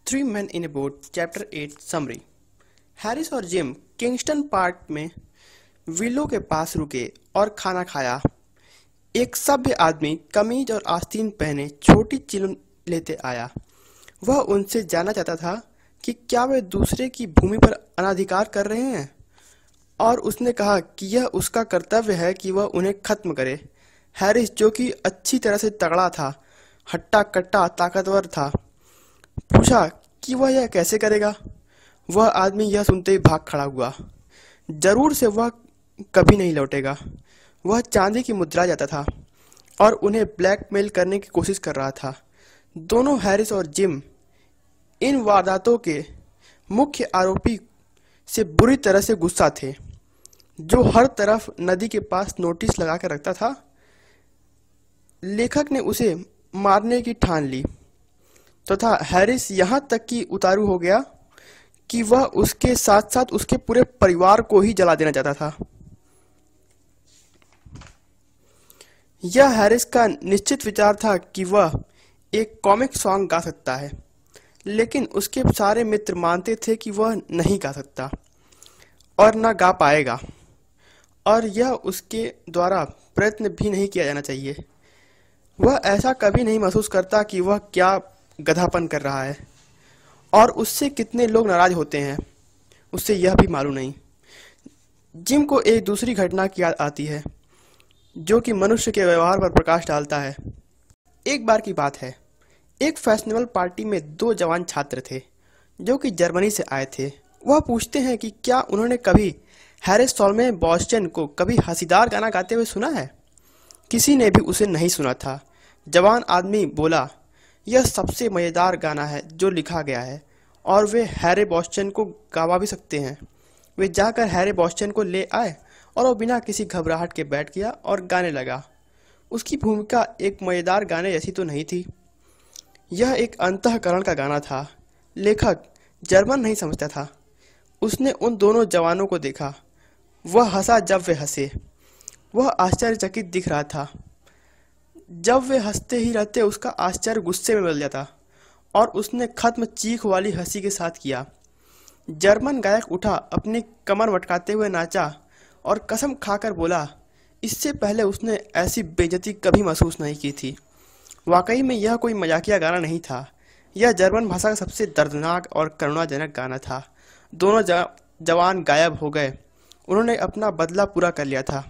Three man in A boat chapter 8 summary. Harris और gym Kingston park में willow के पास रुके और खाना खाया। एक सभ्य आदमी कमीज और आस्तीन पहने छोटी चिलम लेते आया। वह उनसे जानना चाहता था कि क्या वे दूसरे की भूमि पर अनाधिकार कर रहे हैं, और उसने कहा कि यह उसका कर्तव्य है कि वह उन्हें खत्म करे। हैरिस, जो कि अच्छी तरह से तगड़ा था, हट्टा कट्टा ताकतवर था, पूछा कि वह यह कैसे करेगा। वह आदमी यह सुनते ही भाग खड़ा हुआ। जरूर से वह कभी नहीं लौटेगा। वह चांदी की मुद्रा जाता था और उन्हें ब्लैकमेल करने की कोशिश कर रहा था। दोनों हैरिस और जिम इन वारदातों के मुख्य आरोपी से बुरी तरह से गुस्सा थे, जो हर तरफ नदी के पास नोटिस लगा कर रखता था। लेखक ने उसे मारने की ठान ली तथा हैरिस यहाँ तक कि उतारू हो गया कि वह उसके साथ साथ उसके पूरे परिवार को ही जला देना चाहता था। यह हैरिस का निश्चित विचार था कि वह एक कॉमिक सॉन्ग गा सकता है, लेकिन उसके सारे मित्र मानते थे कि वह नहीं गा सकता और न गा पाएगा, और यह उसके द्वारा प्रयत्न भी नहीं किया जाना चाहिए। वह ऐसा कभी नहीं महसूस करता कि वह क्या गधापन कर रहा है, और उससे कितने लोग नाराज होते हैं उससे यह भी मालूम नहीं। जिम को एक दूसरी घटना की याद आती है जो कि मनुष्य के व्यवहार पर प्रकाश डालता है। एक बार की बात है, एक फैशनेबल पार्टी में दो जवान छात्र थे जो कि जर्मनी से आए थे। वह पूछते हैं कि क्या उन्होंने कभी हैरिस सॉलमैन बॉस्टन को कभी हंसीदार गाना गाते हुए सुना है। किसी ने भी उसे नहीं सुना था। जवान आदमी बोला, यह सबसे मज़ेदार गाना है जो लिखा गया है, और वे हैरी बॉस्टन को गावा भी सकते हैं। वे जाकर हैरी बॉस्टन को ले आए और वो बिना किसी घबराहट के बैठ गया और गाने लगा। उसकी भूमिका एक मज़ेदार गाने जैसी तो नहीं थी, यह एक अंतःकरण का गाना था। लेखक जर्मन नहीं समझता था। उसने उन दोनों जवानों को देखा। वह हंसा जब वे हंसे। वह आश्चर्यचकित दिख रहा था। जब वे हंसते ही रहते, उसका आश्चर्य गुस्से में बदल जाता और उसने खत्म चीख वाली हंसी के साथ किया। जर्मन गायक उठा, अपनी कमर मटकाते हुए नाचा और कसम खाकर बोला, इससे पहले उसने ऐसी बेइज्जती कभी महसूस नहीं की थी। वाकई में यह कोई मजाकिया गाना नहीं था। यह जर्मन भाषा का सबसे दर्दनाक और करुणाजनक गाना था। दोनों जवान गायब हो गए। उन्होंने अपना बदला पूरा कर लिया था,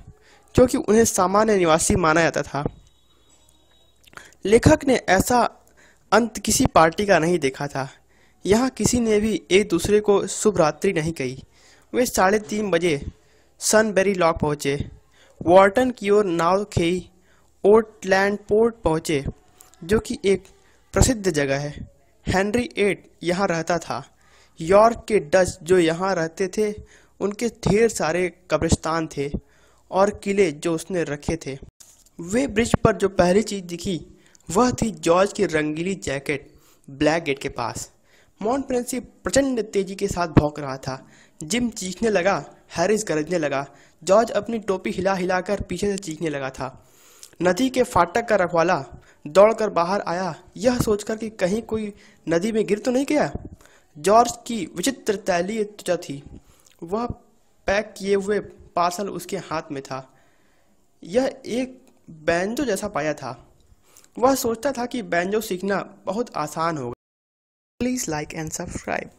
क्योंकि उन्हें सामान्य निवासी माना जाता था। लेखक ने ऐसा अंत किसी पार्टी का नहीं देखा था। यहाँ किसी ने भी एक दूसरे को शुभ रात्रि नहीं कही। वे 3:30 बजे सनबेरी लॉक पहुँचे। वॉर्टन की ओर नाव खेई ओटलैंड पोर्ट पहुँचे, जो कि एक प्रसिद्ध जगह है। हेनरी 8 यहाँ रहता था। यॉर्क के डच जो यहाँ रहते थे, उनके ढेर सारे कब्रिस्तान थे और किले जो उसने रखे थे। वे ब्रिज पर जो पहली चीज़ दिखी वह थी जॉर्ज की रंगीली जैकेट ब्लैक गेट के पास। मॉन्टप्रेंसी प्रचंड तेजी के साथ भौंक रहा था। जिम चीखने लगा, हैरिस गरजने लगा, जॉर्ज अपनी टोपी हिला हिलाकर पीछे से चीखने लगा था। नदी के फाटक का रखवाला दौड़कर बाहर आया, यह सोचकर कि कहीं कोई नदी में गिर तो नहीं गया। जॉर्ज की विचित्र तैलीय त्वचा थी। वह पैक किए हुए पार्सल उसके हाथ में था। यह एक बैंजो जैसा पाया था। वह सोचता था कि बैंजो सीखना बहुत आसान होगा। Please like and subscribe.